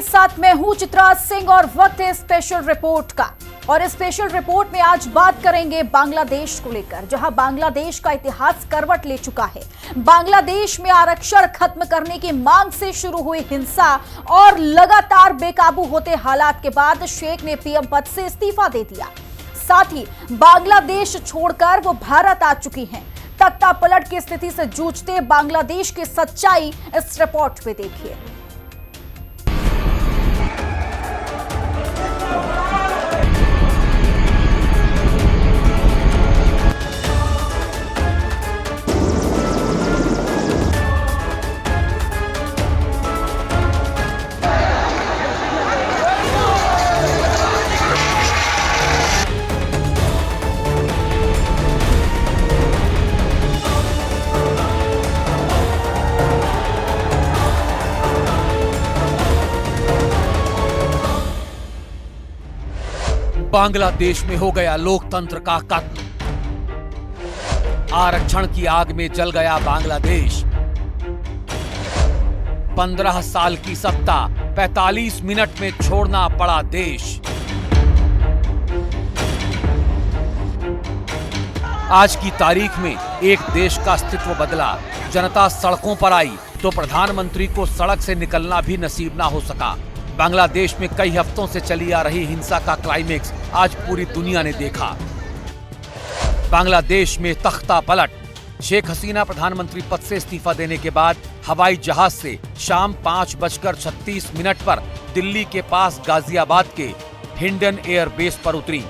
साथ मैं हूं चित्राज सिंह और वक्त है स्पेशल रिपोर्ट का। और इस स्पेशल रिपोर्ट में आज बात करेंगे बांग्लादेश को लेकर, जहां बांग्लादेश का इतिहास करवट ले चुका है। बांग्लादेश में आरक्षण खत्म करने की मांग से शुरू हुई हिंसा और लगातार बेकाबू होते हालात के बाद शेख ने पीएम पद से इस्तीफा दे दिया। साथ ही बांग्लादेश छोड़कर वो भारत आ चुकी हैं। तख्ता पलट की स्थिति से जूझते बांग्लादेश की सच्चाई इस रिपोर्ट में देखिए। बांग्लादेश में हो गया लोकतंत्र का कत्ल। आरक्षण की आग में जल गया बांग्लादेश। 15 साल की सत्ता 45 मिनट में छोड़ना पड़ा देश। आज की तारीख में एक देश का अस्तित्व बदला। जनता सड़कों पर आई तो प्रधानमंत्री को सड़क से निकलना भी नसीब ना हो सका। बांग्लादेश में कई हफ्तों से चली आ रही हिंसा का क्लाइमेक्स आज पूरी दुनिया ने देखा। बांग्लादेश में तख्ता पलट। शेख हसीना प्रधानमंत्री पद से इस्तीफा देने के बाद हवाई जहाज से शाम 5:36 पर दिल्ली के पास गाजियाबाद के हिंडन एयरबेस पर उतरी।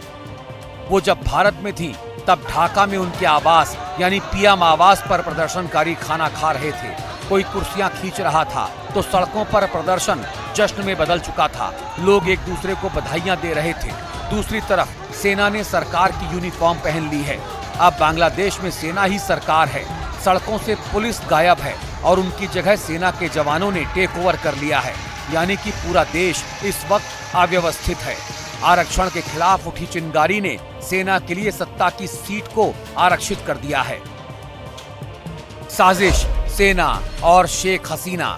वो जब भारत में थी तब ढाका में उनके आवास यानी पीएम आवास पर प्रदर्शनकारी खाना खा रहे थे। कोई कुर्सियां खींच रहा था तो सड़कों पर प्रदर्शन जश्न में बदल चुका था। लोग एक दूसरे को बधाइयां दे रहे थे। दूसरी तरफ सेना ने सरकार की यूनिफॉर्म पहन ली है। अब बांग्लादेश में सेना ही सरकार है। सड़कों से पुलिस गायब है और उनकी जगह सेना के जवानों ने टेक ओवर कर लिया है। यानी कि पूरा देश इस वक्त अव्यवस्थित है। आरक्षण के खिलाफ उठी चिंगारी ने सेना के लिए सत्ता की सीट को आरक्षित कर दिया है। साजिश, सेना और शेख हसीना।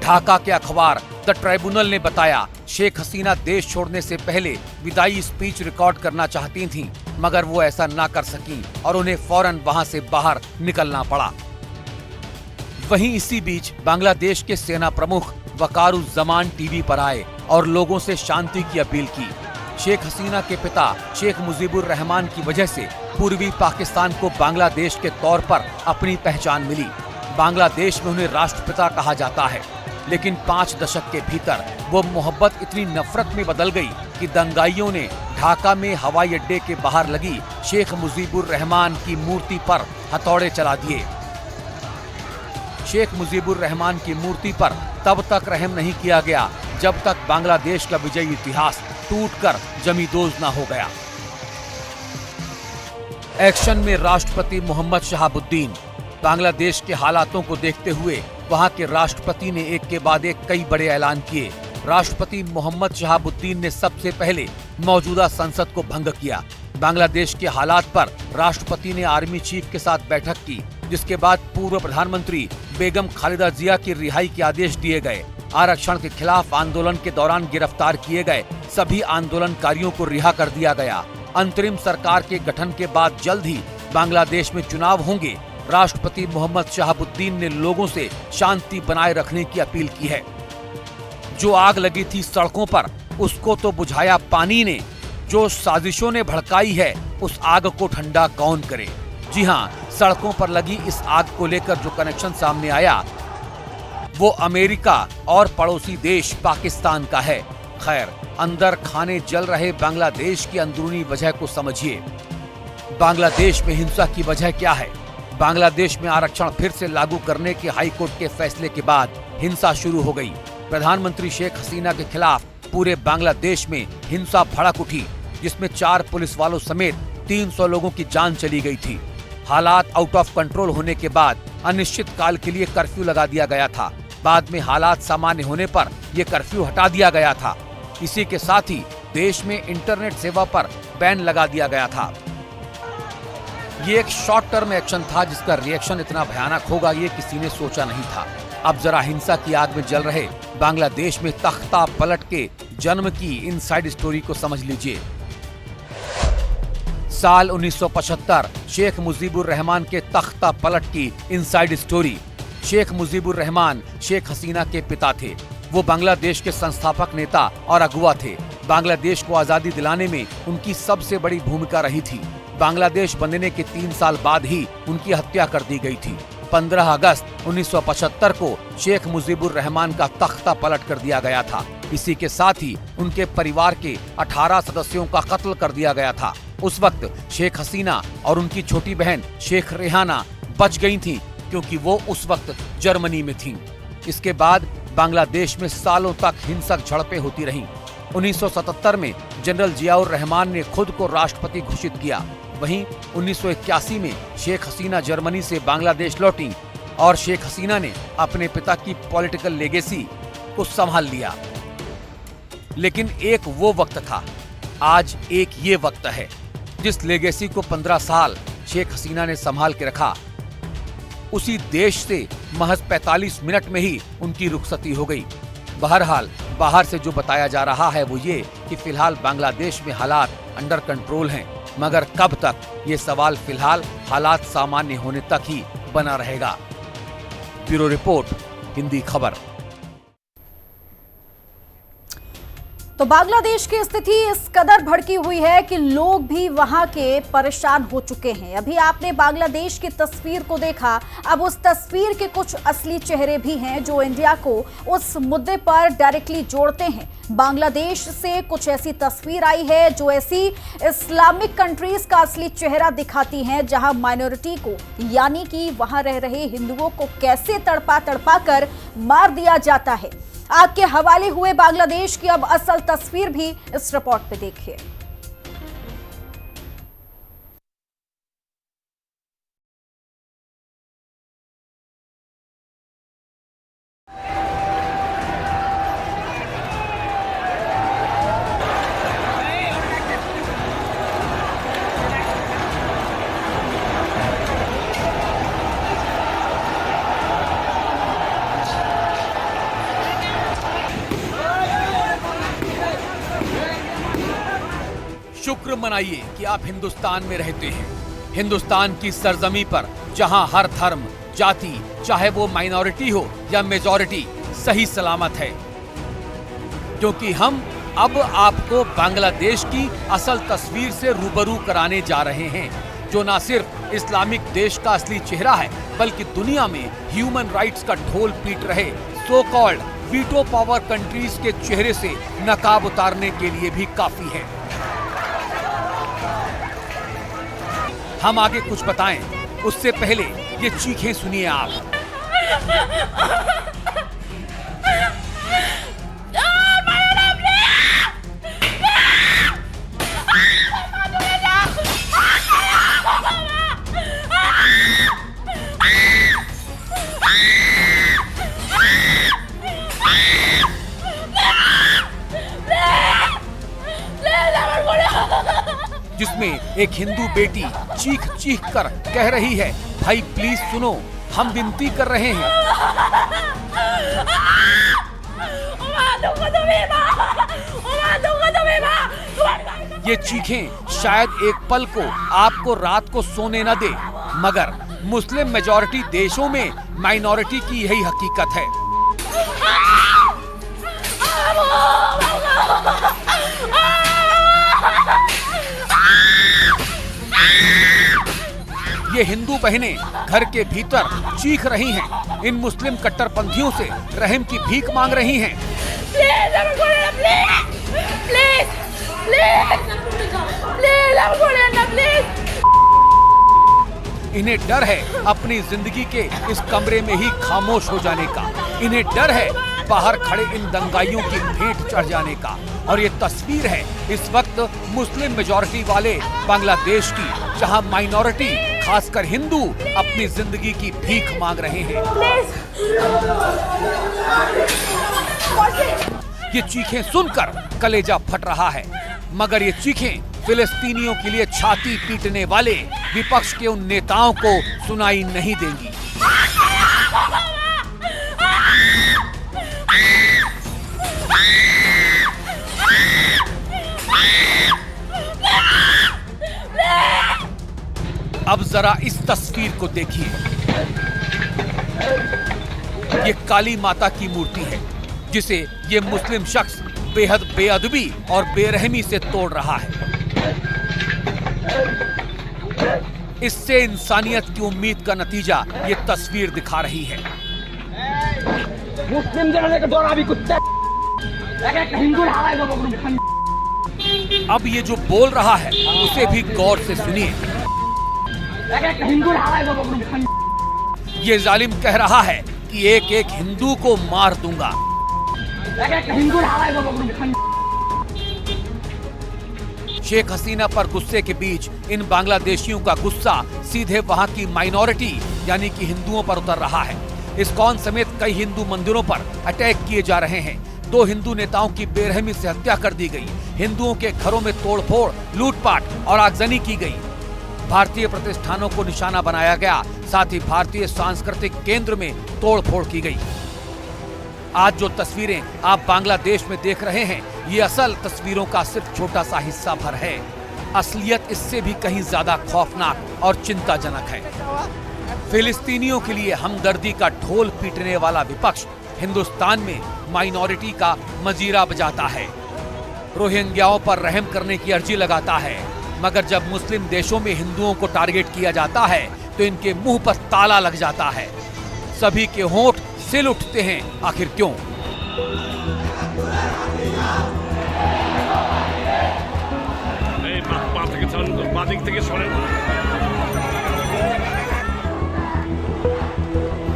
ढाका के अखबार द ट्रिब्यूनल ने बताया, शेख हसीना देश छोड़ने से पहले विदाई स्पीच रिकॉर्ड करना चाहती थीं, मगर वो ऐसा ना कर सकीं और उन्हें फौरन वहां से बाहर निकलना पड़ा। वहीं इसी बीच बांग्लादेश के सेना प्रमुख वकारुज्जमान टीवी पर आए और लोगों से शांति की अपील की। शेख हसीना के पिता शेख मुजीबुर रहमान की वजह से पूर्वी पाकिस्तान को बांग्लादेश के तौर पर अपनी पहचान मिली। बांग्लादेश में उन्हें राष्ट्रपिता कहा जाता है, लेकिन 5 दशक के भीतर वो मोहब्बत इतनी नफरत में बदल गई कि दंगाइयों ने ढाका में हवाई अड्डे के बाहर लगी शेख मुजीबुर रहमान की मूर्ति पर हथौड़े चला दिए। शेख मुजीबुर रहमान की मूर्ति पर तब तक रहम नहीं किया गया जब तक बांग्लादेश का विजयी इतिहास टूटकर जमींदोज न हो गया। एक्शन में राष्ट्रपति मोहम्मद शहाबुद्दीन। बांग्लादेश के हालातों को देखते हुए वहां के राष्ट्रपति ने एक के बाद एक कई बड़े ऐलान किए। राष्ट्रपति मोहम्मद शहाबुद्दीन ने सबसे पहले मौजूदा संसद को भंग किया। बांग्लादेश के हालात पर राष्ट्रपति ने आर्मी चीफ के साथ बैठक की, जिसके बाद पूर्व प्रधानमंत्री बेगम खालिदा जिया की रिहाई के आदेश दिए गए। आरक्षण के खिलाफ आंदोलन के दौरान गिरफ्तार किए गए सभी आंदोलनकारियों को रिहा कर दिया गया। अंतरिम सरकार के गठन के बाद जल्द ही बांग्लादेश में चुनाव होंगे। राष्ट्रपति मोहम्मद शहाबुद्दीन ने लोगों से शांति बनाए रखने की अपील की है। जो आग लगी थी सड़कों पर, उसको तो बुझाया पानी ने। जो साजिशों ने भड़काई है, उस आग को ठंडा कौन करे। जी हाँ, सड़कों पर लगी इस आग को लेकर जो कनेक्शन सामने आया वो अमेरिका और पड़ोसी देश पाकिस्तान का है। खैर, अंदर खाने जल रहे बांग्लादेश की अंदरूनी वजह को समझिए। बांग्लादेश में हिंसा की वजह क्या है? बांग्लादेश में आरक्षण फिर से लागू करने के हाईकोर्ट के फैसले के बाद हिंसा शुरू हो गई। प्रधानमंत्री शेख हसीना के खिलाफ पूरे बांग्लादेश में हिंसा भड़क उठी, जिसमें 4 पुलिस वालों समेत 300 लोगों की जान चली गई थी। हालात आउट ऑफ कंट्रोल होने के बाद अनिश्चित काल के लिए कर्फ्यू लगा दिया गया था। बाद में हालात सामान्य होने पर यह कर्फ्यू हटा दिया गया था। इसी के साथ ही देश में इंटरनेट सेवा पर बैन लगा दिया गया था। ये एक शॉर्ट टर्म एक्शन था जिसका रिएक्शन इतना भयानक होगा ये किसी ने सोचा नहीं था। अब जरा हिंसा की आग में जल रहे बांग्लादेश में तख्ता पलट के जन्म की इनसाइड स्टोरी को समझ लीजिए। साल 1975 शेख मुजीबुर रहमान के तख्ता पलट की इनसाइड स्टोरी। शेख मुजीबुर रहमान शेख हसीना के पिता थे। वो बांग्लादेश के संस्थापक नेता और अगुवा थे। बांग्लादेश को आजादी दिलाने में उनकी सबसे बड़ी भूमिका रही थी। बांग्लादेश बनने के 3 साल बाद ही उनकी हत्या कर दी गई थी। 15 अगस्त 1975 को शेख मुजीबुर रहमान का तख्ता पलट कर दिया गया था। इसी के साथ ही उनके परिवार के 18 सदस्यों का कत्ल कर दिया गया था। उस वक्त शेख हसीना और उनकी छोटी बहन शेख रेहाना बच गई थीं, क्योंकि वो उस वक्त जर्मनी में थीं। इसके बाद बांग्लादेश में सालों तक हिंसक झड़पें होती रहीं। 1977 में जनरल जियाउर रहमान ने खुद को राष्ट्रपति घोषित किया। वहीं 1981 में शेख हसीना जर्मनी से बांग्लादेश लौटी और शेख हसीना ने अपने पिता की पॉलिटिकल लेगेसी को संभाल लिया। लेकिन एक वो वक्त था, आज एक ये वक्त है। जिस लेगेसी को 15 साल शेख हसीना ने संभाल के रखा, उसी देश से महज 45 मिनट में ही उनकी रुखसती हो गई। बहरहाल बाहर से जो बताया जा रहा है वो ये कि फिलहाल बांग्लादेश में हालात अंडर कंट्रोल हैं, मगर कब तक, ये सवाल फिलहाल हालात सामान्य होने तक ही बना रहेगा। ब्यूरो रिपोर्ट, हिंदी खबर। तो बांग्लादेश की स्थिति इस कदर भड़की हुई है कि लोग भी वहां के परेशान हो चुके हैं। अभी आपने बांग्लादेश की तस्वीर को देखा, अब उस तस्वीर के कुछ असली चेहरे भी हैं जो इंडिया को उस मुद्दे पर डायरेक्टली जोड़ते हैं। बांग्लादेश से कुछ ऐसी तस्वीर आई है जो ऐसी इस्लामिक कंट्रीज का असली चेहरा दिखाती हैं, जहां माइनॉरिटी को, यानी कि वहां रह रहे हिंदुओं को कैसे तड़पा तड़पा कर मार दिया जाता है। आग के हवाले हुए बांग्लादेश की अब असल तस्वीर भी इस रिपोर्ट पे देखिए। शुक्र मनाइए कि आप हिंदुस्तान में रहते हैं। हिंदुस्तान की सरजमी पर जहां हर धर्म, जाति, चाहे वो माइनॉरिटी हो या मेजॉरिटी, सही सलामत है। क्योंकि हम अब आपको बांग्लादेश की असल तस्वीर से रूबरू कराने जा रहे हैं, जो न सिर्फ इस्लामिक देश का असली चेहरा है, बल्कि दुनिया में ह्यूमन राइट्स का ढोल पीट रहे so called veto power countries के चेहरे से नकाब उतारने के लिए भी काफी है। हम आगे कुछ बताएं, उससे पहले ये चीखें सुनिए आप। जिसमें एक हिंदू बेटी चीख चीख कर कह रही है, भाई प्लीज सुनो, हम विनती कर रहे हैं। ये चीखें शायद एक पल को आपको रात को सोने न दे, मगर मुस्लिम मेजॉरिटी देशों में माइनॉरिटी की यही हकीकत है। ये हिंदू बहनें घर के भीतर चीख रही हैं, इन मुस्लिम कट्टरपंथियों से रहम की भीख मांग रही हैं। इन्हें डर है अपनी जिंदगी के इस कमरे में ही खामोश हो जाने का। इन्हें डर है बाहर खड़े इन दंगाइयों की भेंट चढ़ जाने का। और ये तस्वीर है इस वक्त मुस्लिम मेजॉरिटी वाले बांग्लादेश की, जहां माइनॉरिटी खासकर हिंदू अपनी जिंदगी की भीख मांग रहे हैं। ये चीखें सुनकर कलेजा फट रहा है, मगर ये चीखें फिलिस्तीनियों के लिए छाती पीटने वाले विपक्ष के उन नेताओं को सुनाई नहीं देंगी। अब जरा इस तस्वीर को देखिए। ये काली माता की मूर्ति है जिसे ये मुस्लिम शख्स बेहद बेअदबी और बेरहमी से तोड़ रहा है। इससे इंसानियत की उम्मीद का नतीजा ये तस्वीर दिखा रही है। अब ये जो बोल रहा है उसे भी गौर से सुनिए। ये जालिम कह रहा है कि एक एक हिंदू को मार दूंगा। शेख हसीना पर गुस्से के बीच इन बांग्लादेशियों का गुस्सा सीधे वहां की माइनॉरिटी यानी कि हिंदुओं पर उतर रहा है। इस्कॉन समेत कई हिंदू मंदिरों पर अटैक किए जा रहे हैं। 2 हिंदू नेताओं की बेरहमी से हत्या कर दी गई। हिंदुओं के घरों में तोड़फोड़, लूटपाट और आगजनी की गई। भारतीय प्रतिष्ठानों को निशाना बनाया गया, साथ ही भारतीय सांस्कृतिक केंद्र में तोड़फोड़ की गई। आज जो तस्वीरें आप बांग्लादेश में देख रहे हैं, ये असल तस्वीरों का सिर्फ छोटा सा हिस्सा भर है। असलियत इससे भी कहीं ज्यादा खौफनाक और चिंताजनक है। फिलिस्तीनियों के लिए हमदर्दी का ढोल पीटने वाला विपक्ष हिंदुस्तान में माइनॉरिटी का मजीरा बजाता है, रोहिंग्याओं पर रहम करने की अर्जी लगाता है, मगर जब मुस्लिम देशों में हिंदुओं को टारगेट किया जाता है तो इनके मुंह पर ताला लग जाता है। सभी के होंठ सिल उठते हैं। आखिर क्यों?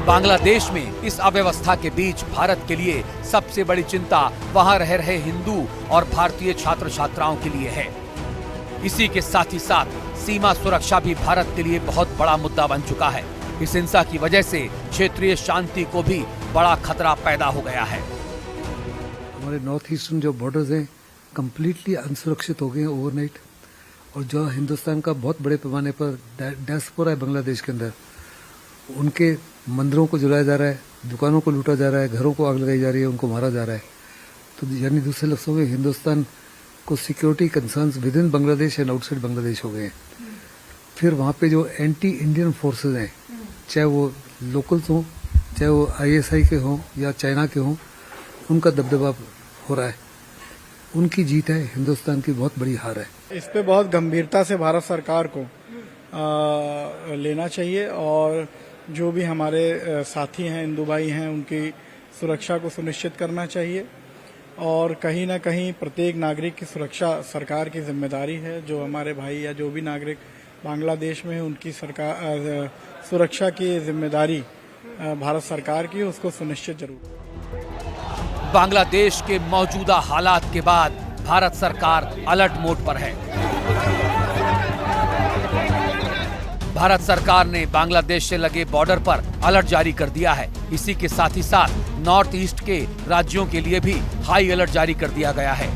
बांग्लादेश में इस अव्यवस्था के बीच भारत के लिए सबसे बड़ी चिंता वहां रह रहे हिंदू और भारतीय छात्र छात्राओं के लिए है। इसी के साथ ही साथ सीमा सुरक्षा भी भारत के लिए बहुत बड़ा मुद्दा बन चुका है। इस हिंसा की वजह से क्षेत्रीय शांति को भी बड़ा खतरा पैदा हो गया है। हमारे नॉर्थ ईस्टर्न जो बॉर्डर्स हैं कंप्लीटली अनसुरक्षित हो गए हैं ओवरनाइट, और जो हिंदुस्तान का बहुत बड़े पैमाने पर डायस्पोरा है बांग्लादेश के अंदर, उनके मंदिरों को जलाया जा रहा है, दुकानों को लूटा जा रहा है, घरों को आग लगाई जा रही है, उनको मारा जा रहा है। तो यानी दूसरे लफ्जों में हिंदुस्तान को security concerns with in Bangladesh and outside Bangladesh हो गए हैं। फिर वहाँ पे जो एंटी इंडियन फोर्सेज हैं, चाहे वो लोकल्स हों, चाहे वो ISI के हों या चाइना के हों, उनका दबदबा हो रहा है। उनकी जीत है, हिंदुस्तान की बहुत बड़ी हार है। इस पे बहुत गंभीरता से भारत सरकार को लेना चाहिए, और जो भी हमारे साथी हैं, हिंदू भाई हैं, उनकी सुरक्षा को सुनिश्चित करना चाहिए। और कहीं ना कहीं प्रत्येक नागरिक की सुरक्षा सरकार की जिम्मेदारी है। जो हमारे भाई या जो भी नागरिक बांग्लादेश में उनकी सरकार सुरक्षा की जिम्मेदारी भारत सरकार की, उसको सुनिश्चित जरूर। बांग्लादेश के मौजूदा हालात के बाद भारत सरकार अलर्ट मोड पर है। भारत सरकार ने बांग्लादेश से लगे बॉर्डर पर अलर्ट जारी कर दिया है। इसी के साथ ही साथ नॉर्थ ईस्ट के राज्यों के लिए भी हाई अलर्ट जारी कर दिया गया है।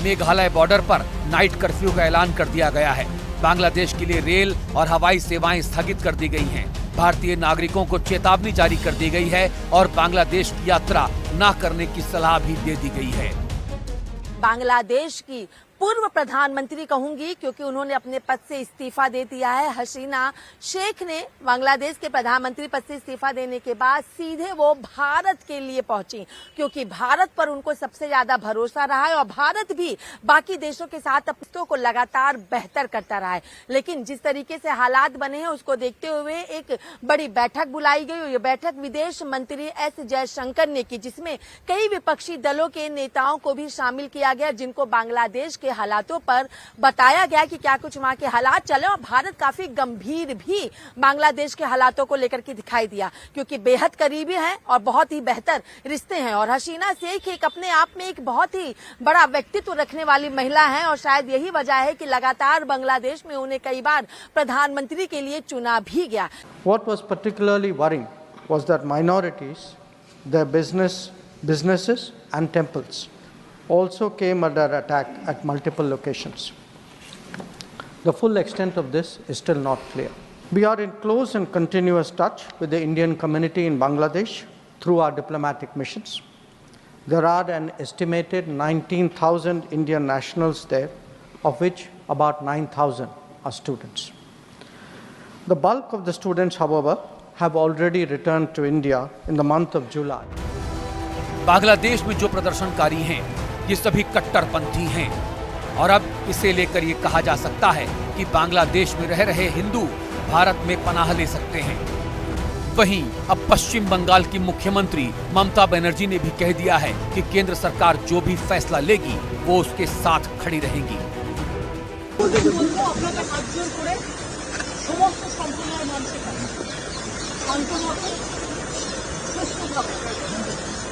मेघालय बॉर्डर पर नाइट कर्फ्यू का ऐलान कर दिया गया है। बांग्लादेश के लिए रेल और हवाई सेवाएं स्थगित कर दी गई हैं। भारतीय नागरिकों को चेतावनी जारी कर दी गई है और बांग्लादेश की यात्रा न करने की सलाह भी दे दी गई है। बांग्लादेश की पूर्व प्रधानमंत्री कहूंगी, क्योंकि उन्होंने अपने पद से इस्तीफा दे दिया है। हसीना शेख ने बांग्लादेश के प्रधानमंत्री पद से इस्तीफा देने के बाद सीधे वो भारत के लिए पहुंची, क्योंकि भारत पर उनको सबसे ज्यादा भरोसा रहा है और भारत भी बाकी देशों के साथ अपनों को लगातार बेहतर करता रहा है। लेकिन जिस तरीके से हालात बने हैं उसको देखते हुए एक बड़ी बैठक बुलाई गई और ये बैठक विदेश मंत्री S जयशंकर ने की, जिसमें कई विपक्षी दलों के नेताओं को भी शामिल किया गया, जिनको बांग्लादेश के हालातों पर बताया गया कि क्या कुछ वहां के हालात चले। और भारत काफी गंभीर भी बांग्लादेश के हालातों को लेकर के दिखाई दिया, क्योंकि बेहद करीबी है और बहुत ही बेहतर रिश्ते हैं। और हसीना शेख एक अपने आप में एक बहुत ही बड़ा व्यक्तित्व रखने वाली महिला है और शायद यही वजह है कि लगातार बांग्लादेश में उन्हें कई बार प्रधानमंत्री के लिए चुना भी गया। What was particularly worrying was that minorities, their businesses and temples also came under attack at multiple locations. The full extent of this is still not clear. We are in close and continuous touch with the Indian community in Bangladesh through our diplomatic missions. There are an estimated 19,000 Indian nationals there, of which about 9,000 are students. The bulk of the students, however, have already returned to India in the month of July. Bangladesh में जो प्रदर्शनकारी हैं ये सभी कट्टरपंथी हैं और अब इसे लेकर ये कहा जा सकता है कि बांग्लादेश में रह रहे हिंदू भारत में पनाह ले सकते हैं। वहीं अब पश्चिम बंगाल की मुख्यमंत्री ममता बनर्जी ने भी कह दिया है कि केंद्र सरकार जो भी फैसला लेगी वो उसके साथ खड़ी रहेंगी।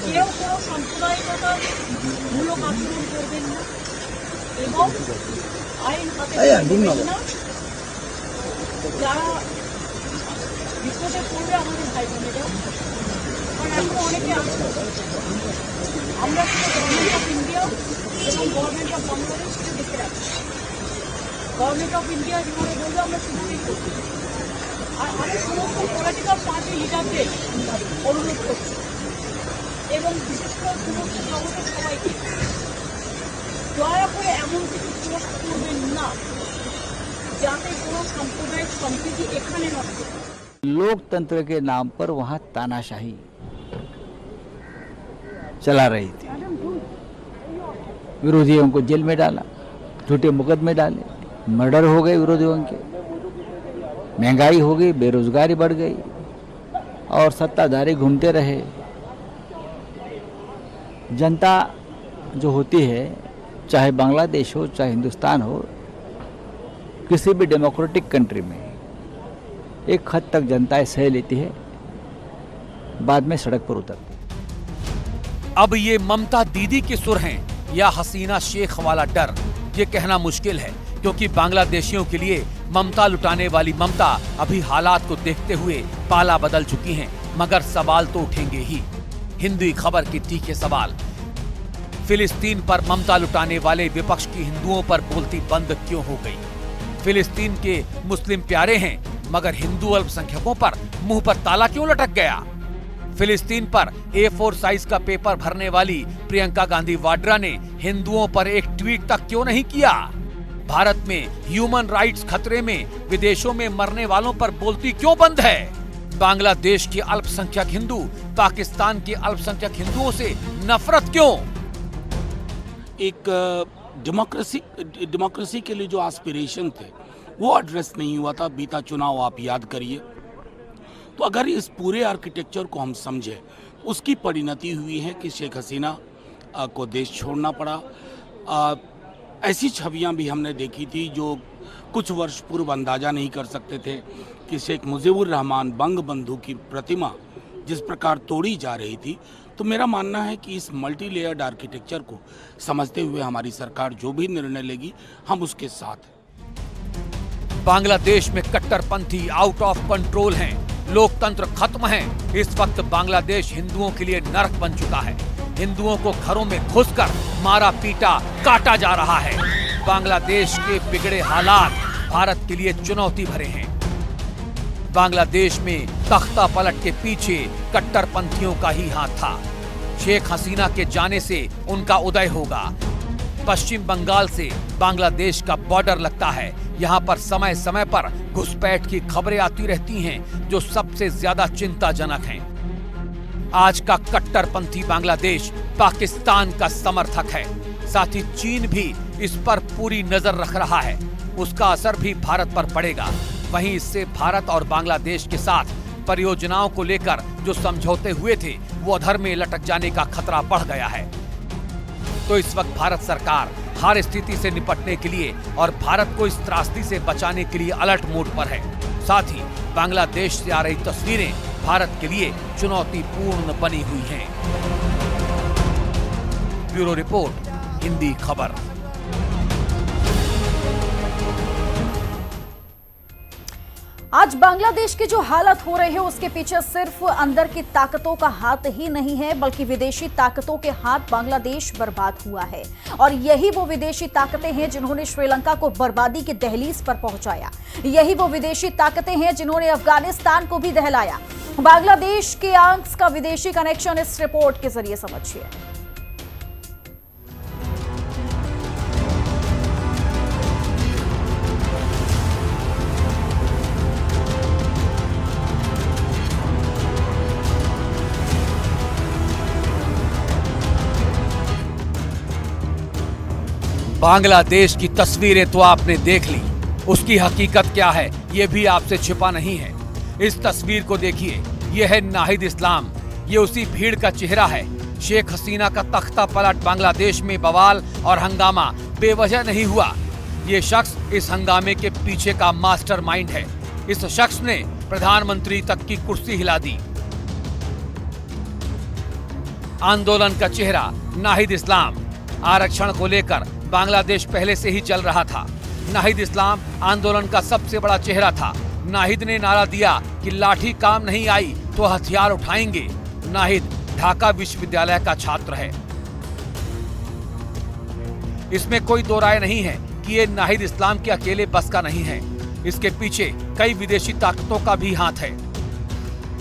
কেউ কোনো সাম্প্রদায়িকতার মূলক আচরণ করবেন না এবং আইন হাতে নেবেন না। যারা বিপদে পড়বে আমাদের ভাই বোনেরা, কারণ এখন অনেকে আছে আমরা গভর্নমেন্ট অফ ইন্ডিয়া এবং গভর্নমেন্ট অফ বাংলাদেশকে দেখে রাখছি। গভর্নমেন্ট অফ ইন্ডিয়া যেভাবে বলবে আমরা সেভাবেই করছি। আর আমি সমস্ত পলিটিক্যাল পার্টি লিডারদের অনুরোধ করছি এবং বিশেষ করে সমস্ত জগতের সবাইকে দয়া করে এমন কিছু পোস্ট করবেন না যাতে কোনো সাম্প্রদায়িক সম্প্রীতি এখানে নষ্ট হয়। लोकतंत्र के नाम पर वहां तानाशाही चला रही थी। विरोधियों को जेल में डाला, झूठे मुकदमे डाले, मर्डर हो गए विरोधियों के, महंगाई हो गई, बेरोजगारी बढ़ गई और सत्ताधारी घूमते रहे। जनता जो होती है, चाहे बांग्लादेश हो चाहे हिंदुस्तान हो, किसी भी डेमोक्रेटिक कंट्री में एक हद तक जनताएं सह लेती है, बाद में सड़क पर उतरती है। अब ये ममता दीदी के सुर हैं या हसीना शेख वाला डर, ये कहना मुश्किल है क्योंकि बांग्लादेशियों के लिए ममता लुटाने वाली ममता अभी हालात को देखते हुए पाला बदल चुकी हैं। मगर सवाल तो उठेंगे ही। हिंदी खबर के तीखे सवाल। फिलिस्तीन पर ममता लुटाने वाले विपक्ष की हिंदुओं पर बोलती बंद क्यों हो गई? फिलिस्तीन के मुस्लिम प्यारे हैं मगर हिंदू अल्पसंख्यकों पर मुंह पर ताला क्यों लटक गया? फिलिस्तीन पर A4 साइज का पेपर भरने वाली प्रियंका गांधी वाड्रा ने हिंदुओं पर एक ट्वीट तक क्यों नहीं किया? भारत में ह्यूमन राइट्स खतरे में, विदेशों में मरने वालों पर बोलती क्यों बंद है? बांग्लादेश के अल्पसंख्यक हिंदू पाकिस्तान के अल्पसंख्यक हिंदुओं से नफरत क्यों? एक डेमोक्रेसी के लिए जो एस्पिरेशन थे वो एड्रेस नहीं हुआ था। बीता चुनाव आप याद करिए। तो अगर इस पूरे आर्किटेक्चर को हम समझे, उसकी परिणति हुई है कि शेख हसीना को देश छोड़ना पड़ा। ऐसी छवियां भी हमने देखी थी जो कुछ वर्ष पूर्व अंदाजा नहीं कर सकते थे कि शेख मुजीबुर रहमान बंग बंधु की प्रतिमा जिस प्रकार तोड़ी जा रही थी। तो मेरा मानना है कि इस मल्टी लेयर्ड आर्किटेक्चर को समझते हुए हमारी सरकार जो भी निर्णय लेगी हम उसके साथ हैं। बांग्लादेश में कट्टरपंथी आउट ऑफ कंट्रोल हैं, लोकतंत्र खत्म है। इस वक्त बांग्लादेश हिंदुओं के लिए नरक बन चुका है। हिंदुओं को घरों में घुसकर मारा पीटा काटा जा रहा है। बांग्लादेश के बिगड़े हालात भारत के लिए चुनौती भरे हैं। बांग्लादेश में तख्ता पलट के पीछे कट्टरपंथियों का ही हाथ था। शेख हसीना के जाने से उनका उदय होगा। पश्चिम बंगाल से बांग्लादेश का बॉर्डर लगता है। यहाँ पर समय समय पर घुसपैठ की खबरें आती रहती हैं जो सबसे ज्यादा चिंताजनक हैं। आज का कट्टरपंथी बांग्लादेश पाकिस्तान का समर्थक है। साथ ही चीन भी इस पर पूरी नजर रख रहा है। उसका असर भी भारत पर पड़ेगा। वहीं इससे भारत और बांग्लादेश के साथ परियोजनाओं को लेकर जो समझौते हुए थे वो अधर में लटक जाने का खतरा बढ़ गया है। तो इस वक्त भारत सरकार हर स्थिति से निपटने के लिए और भारत को इस त्रासदी से बचाने के लिए अलर्ट मोड पर है। साथ ही बांग्लादेश से आ रही तस्वीरें भारत के लिए चुनौतीपूर्ण बनी हुई हैं। ब्यूरो रिपोर्ट, हिंदी खबर। आज बांग्लादेश की जो हालत हो रही है उसके पीछे सिर्फ अंदर की ताकतों का हाथ ही नहीं है बल्कि विदेशी ताकतों के हाथ बांग्लादेश बर्बाद हुआ है। और यही वो विदेशी ताकतें हैं जिन्होंने श्रीलंका को बर्बादी की दहलीज पर पहुंचाया। यही वो विदेशी ताकतें हैं जिन्होंने अफगानिस्तान को भी दहलाया। बांग्लादेश के आंक्स का विदेशी कनेक्शन इस रिपोर्ट के जरिए समझिए। बांग्लादेश की तस्वीरें तो आपने देख ली, उसकी हकीकत क्या है ये भी आपसे छिपा नहीं है। इस तस्वीर को देखिए, ये है नाहिद इस्लाम, ये उसी भीड़ का चेहरा है। शेख हसीना का तख्ता पलट बांग्लादेश में बवाल और हंगामा बेवजह नहीं हुआ। ये शख्स इस हंगामे के पीछे का मास्टरमाइंड है। इस शख्स ने प्रधानमंत्री तक की कुर्सी हिला दी। आंदोलन का चेहरा नाहिद इस्लाम। आरक्षण को लेकर बांग्लादेश पहले से ही चल रहा था। नाहिद इस्लाम आंदोलन का सबसे बड़ा चेहरा था। नाहिद ने नारा दिया कि लाठी काम नहीं आई तो हथियार उठाएंगे। नाहिद ढाका विश्वविद्यालय का छात्र है। इसमें कोई दो राय नहीं है कि ये नाहिद इस्लाम के अकेले बस का नहीं है। इसके पीछे कई विदेशी ताकतों का भी हाथ है।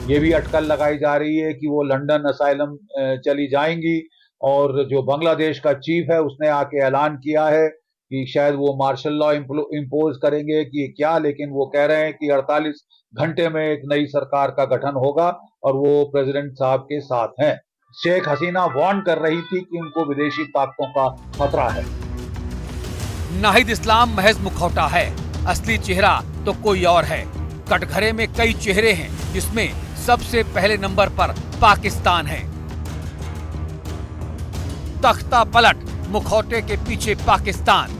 ये भी अटकल लगाई जा रही है कि वो लंदन असाइलम चली जाएंगी, और जो बांग्लादेश का चीफ है उसने आके ऐलान किया है कि शायद वो मार्शल लॉ इम्पोज करेंगे कि क्या, लेकिन वो कह रहे हैं कि 48 घंटे में एक नई सरकार का गठन होगा और वो प्रेसिडेंट साहब के साथ हैं। शेख हसीना वार्न कर रही थी कि उनको विदेशी ताकतों का खतरा है। नाहिद इस्लाम महज मुखौटा है, असली चेहरा तो कोई और है। कटघरे में कई चेहरे हैं, जिसमें सबसे पहले नंबर पर पाकिस्तान है। तख्ता पलट, मुखौटे के पीछे पाकिस्तान।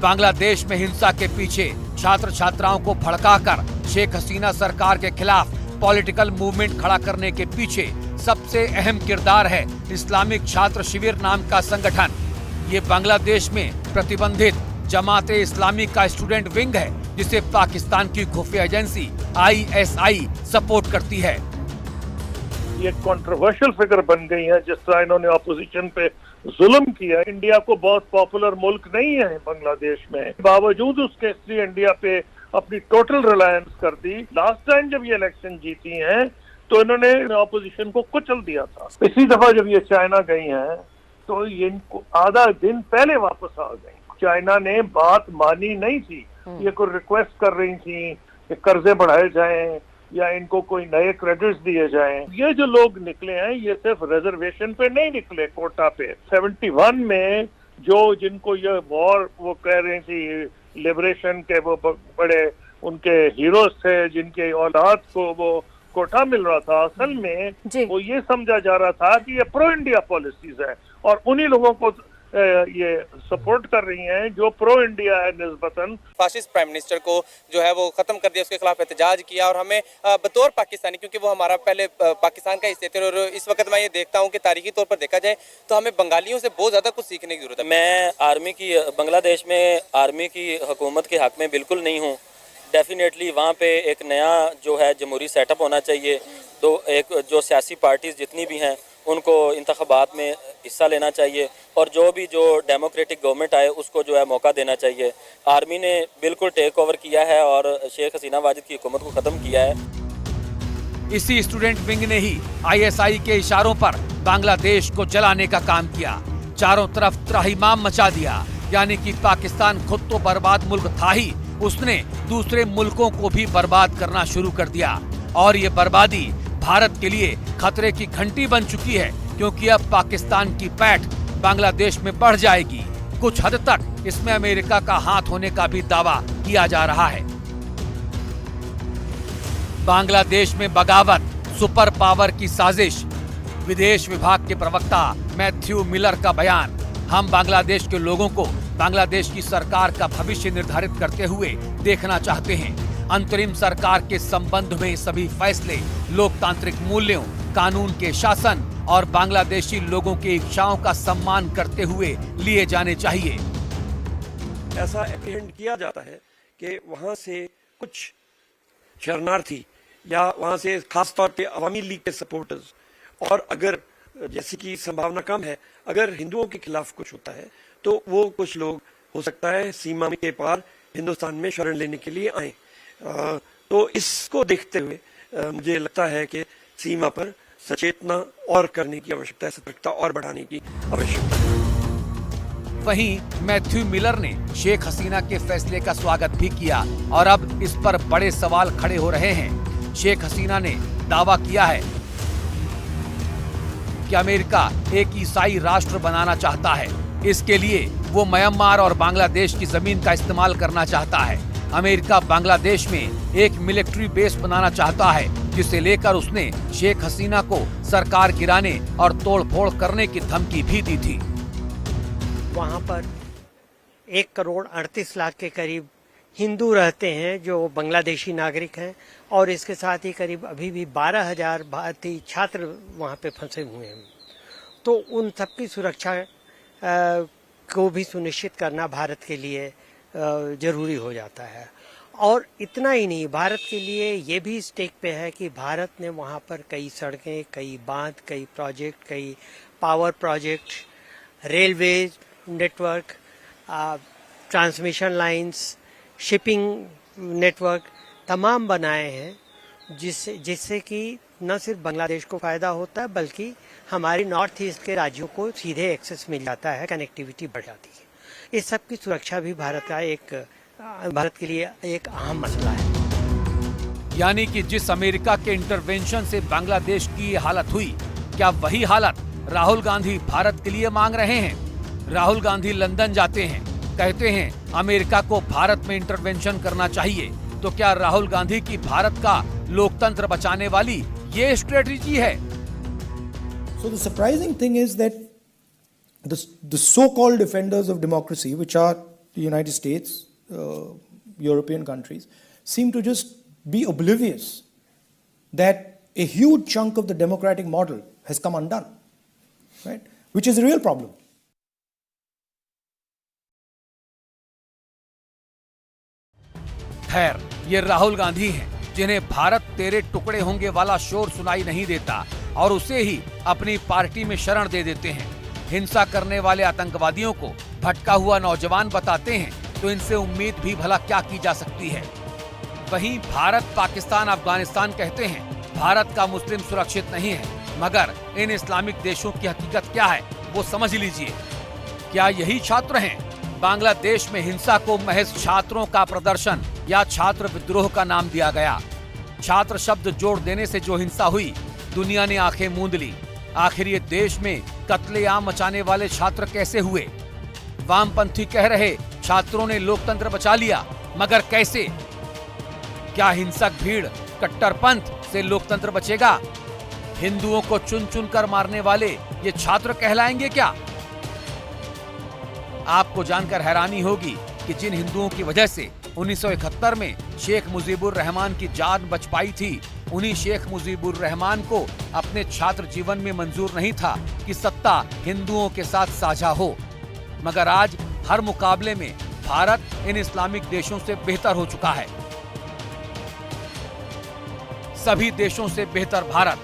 बांग्लादेश में हिंसा के पीछे छात्र छात्राओं को भड़काकर शेख हसीना सरकार के खिलाफ पॉलिटिकल मूवमेंट खड़ा करने के पीछे सबसे अहम किरदार है इस्लामिक छात्र शिविर नाम का संगठन। ये बांग्लादेश में प्रतिबंधित जमाते इस्लामी का स्टूडेंट विंग है, जिसे पाकिस्तान की खुफिया एजेंसी ISI सपोर्ट करती है। ये कंट्रोवर्शियल फिगर बन गई है। जिस तरह इन्होंने ऑपोजिशन पे जुल्म किया, इंडिया को बहुत पॉपुलर मुल्क नहीं है बांग्लादेश में, बावजूद उसके इसलिए इंडिया पे अपनी टोटल रिलायंस कर दी। लास्ट टाइम जब ये इलेक्शन जीती हैं तो इन्होंने ऑपोजिशन को कुचल दिया था। इसी दफा जब ये चाइना गई हैं तो ये इनको आधा दिन पहले वापस आ गई। चाइना ने बात मानी नहीं थी। ये कोई रिक्वेस्ट कर रही थी कि कर्जे बढ़ाए जाएं या इनको कोई नए क्रेडिट्स दिए जाएं। ये जो लोग निकले हैं ये सिर्फ रिजर्वेशन पे नहीं निकले, कोटा पे। 71 में जो जिनको ये वॉर वो कह रही थी लिबरेशन के, वो बड़े उनके हीरोज थे जिनके औलाद को वो कोटा मिल रहा था, असल में वो ये समझा जा रहा था कि ये प्रो इंडिया पॉलिसीज है और उन्हीं लोगों को ये सपोर्ट कर रही हैं जो प्रो इंडिया है निस्बतन। फासिस्ट प्राइम मिनिस्टर को जो है वो खत्म कर दिया, उसके खिलाफ एहतजाज किया, और हमें बतौर पाकिस्तानी, क्योंकि वो हमारा पहले पाकिस्तान का हिस्से थे, और इस वक्त मैं ये देखता हूँ कि तारीखी तौर पर देखा जाए तो हमें बंगालियों से बहुत ज़्यादा कुछ सीखने की जरूरत है। मैं आर्मी की, बांग्लादेश में आर्मी की हुकूमत के हक में बिल्कुल नहीं हूँ। डेफिनेटली वहाँ पे एक नया जो है जमहूरी सेटअप होना चाहिए। तो एक जो सियासी पार्टीज जितनी भी हैं उनको इंतखाबात में हिस्सा लेना चाहिए, और जो डेमोक्रेटिक गवर्नमेंट आए उसको जो है मौका देना चाहिए। आर्मी ने बिल्कुल टेक ओवर किया है और शेख हसीना वाजिद की हुकूमत को ख़त्म किया है। इसी स्टूडेंट विंग ने ही ISI के इशारों पर बांग्लादेश को जलाने का काम किया। चारों तरफ त्राहिमाम मचा दिया, यानी कि पाकिस्तान खुद तो बर्बाद मुल्क था ही, उसने दूसरे मुल्कों को भी बर्बाद करना शुरू कर दिया। और ये बर्बादी भारत के लिए खतरे की घंटी बन चुकी है, क्योंकि अब पाकिस्तान की पैठ बांग्लादेश में बढ़ जाएगी। कुछ हद तक इसमें अमेरिका का हाथ होने का भी दावा किया जा रहा है। बांग्लादेश में बगावत, सुपर पावर की साजिश। विदेश विभाग के प्रवक्ता मैथ्यू मिलर का बयान। हम बांग्लादेश के लोगों को बांग्लादेश की सरकार का भविष्य निर्धारित करते हुए देखना चाहते हैं। अंतरिम सरकार के संबंध में सभी फैसले लोकतांत्रिक मूल्यों, कानून के शासन और बांग्लादेशी लोगों की इच्छाओं का सम्मान करते हुए लिए जाने चाहिए। ऐसा एप्रीहेंड किया जाता है कि वहां से कुछ शरणार्थी या वहां से खास तौर पे अवामी लीग के सपोर्टर्स, और अगर जैसे कि संभावना कम है अगर हिंदुओं के खिलाफ कुछ होता है तो वो कुछ लोग हो सकता है सीमा के पार हिंदुस्तान में शरण लेने के लिए आए। तो इसको देखते हुए मुझे लगता है कि सीमा पर सचेतना और करने की आवश्यकता है, सतर्कता और बढ़ाने की आवश्यकता है। वहीं मैथ्यू मिलर ने शेख हसीना के फैसले का स्वागत भी किया, और अब इस पर बड़े सवाल खड़े हो रहे हैं। शेख हसीना ने दावा किया है कि अमेरिका एक ईसाई राष्ट्र बनाना चाहता है। इसके लिए वो म्यांमार और बांग्लादेश की जमीन का इस्तेमाल करना चाहता है। अमेरिका बांग्लादेश में एक मिलिट्री बेस बनाना चाहता है, जिसे लेकर उसने शेख हसीना को सरकार गिराने और तोड़फोड़ करने की धमकी भी दी थी। वहाँ पर 1,38,00,000 के करीब हिंदू रहते हैं जो बांग्लादेशी नागरिक हैं, और इसके साथ ही करीब अभी भी 12,000 भारतीय छात्र वहाँ पे फंसे हुए हैं। तो उन सबकी सुरक्षा को भी सुनिश्चित करना भारत के लिए जरूरी हो जाता है। और इतना ही नहीं, भारत के लिए ये भी स्टेक पे है कि भारत ने वहाँ पर कई सड़कें, कई बांध, कई प्रोजेक्ट, कई power project, railway network, transmission lines, shipping network तमाम बनाए हैं, जिससे कि न सिर्फ बांग्लादेश को फ़ायदा होता है बल्कि हमारी नॉर्थ ईस्ट के राज्यों को सीधे एक्सेस मिल जाता है, कनेक्टिविटी बढ़ जाती है। इस सब की सुरक्षा भी भारत के लिए एक अहम मसला है। यानी कि जिस अमेरिका के इंटरवेंशन से बांग्लादेश की ये हालत हुई, क्या वही हालत राहुल गांधी भारत के लिए मांग रहे हैं? राहुल गांधी लंदन जाते हैं, कहते हैं अमेरिका को भारत में इंटरवेंशन करना चाहिए, तो क्या राहुल गांधी की भारत का लोकतंत्र बचाने वाली ये स्ट्रेटेजी है? So the surprising thing is that the so-called defenders of democracy, which are the United States, European countries, seem to just be oblivious that a huge chunk of the democratic model has come undone, right? Which is a real problem. खैर, ये राहुल गांधी हैं जिन्हें भारत तेरे टुकड़े होंगे वाला शोर सुनाई नहीं देता और उसे ही अपनी पार्टी में शरण दे देते हैं। हिंसा करने वाले आतंकवादियों को भटका हुआ नौजवान बताते हैं, तो इनसे उम्मीद भी भला क्या की जा सकती है। वहीं भारत, पाकिस्तान, अफगानिस्तान कहते हैं भारत का मुस्लिम सुरक्षित नहीं है, मगर इन इस्लामिक देशों की हकीकत क्या है वो समझ लीजिए। क्या यही छात्र हैं? बांग्लादेश में हिंसा को महज छात्रों का प्रदर्शन या छात्र विद्रोह का नाम दिया गया। छात्र शब्द जोड़ देने से जो हिंसा हुई, दुनिया ने आंखें मूंद ली। आखिर ये देश में कत्लेआम मचाने वाले छात्र कैसे हुए? वामपंथी कह रहे छात्रों ने लोकतंत्र बचा लिया, मगर कैसे? क्या हिंसक भीड़ कट्टरपंथ से लोकतंत्र बचेगा? हिंदुओं को चुन चुन कर मारने वाले ये छात्र कहलाएंगे क्या? आपको जानकर हैरानी होगी कि जिन हिंदुओं की वजह से 1971 में शेख मुजीबुर रहमान की जान बच पाई थी, उन्हीं शेख मुजीबुर रहमान को अपने छात्र जीवन में मंजूर नहीं था कि सत्ता हिंदुओं के साथ साझा हो। मगर आज हर मुकाबले में भारत इन इस्लामिक देशों से बेहतर हो चुका है। सभी देशों से बेहतर भारत।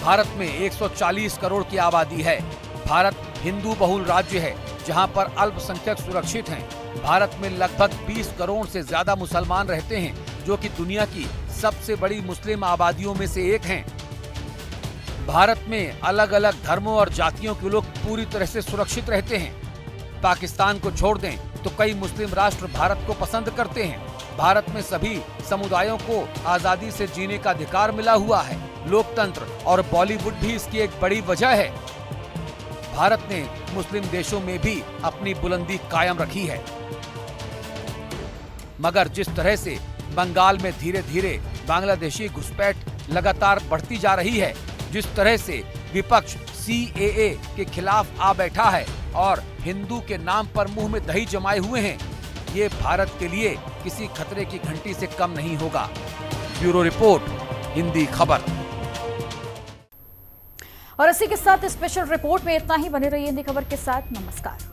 भारत में 140 करोड़ की आबादी है। भारत हिंदू बहुल राज्य है जहां पर अल्पसंख्यक सुरक्षित हैं। भारत में लगभग 20 करोड़ से ज्यादा मुसलमान रहते हैं, जो कि दुनिया की सबसे बड़ी मुस्लिम आबादियों में से एक हैं। भारत में अलग अलग धर्मों और जातियों के लोग पूरी तरह से सुरक्षित रहते हैं। पाकिस्तान को छोड़ दें तो कई मुस्लिम राष्ट्र भारत को पसंद करते हैं। भारत में सभी समुदायों को आजादी से जीने का अधिकार मिला हुआ है। लोकतंत्र और बॉलीवुड भी इसकी एक बड़ी वजह है। भारत ने मुस्लिम देशों में भी अपनी बुलंदी कायम रखी है। मगर जिस तरह से बंगाल में धीरे धीरे बांग्लादेशी घुसपैठ लगातार बढ़ती जा रही है, जिस तरह से विपक्ष CAA के खिलाफ आ बैठा है और हिंदू के नाम पर मुंह में दही जमाए हुए हैं, ये भारत के लिए किसी खतरे की घंटी से कम नहीं होगा। ब्यूरो रिपोर्ट, हिंदी खबर। और इसी के साथ स्पेशल रिपोर्ट में इतना ही। बने रहिए हिंदी खबर के साथ। नमस्कार।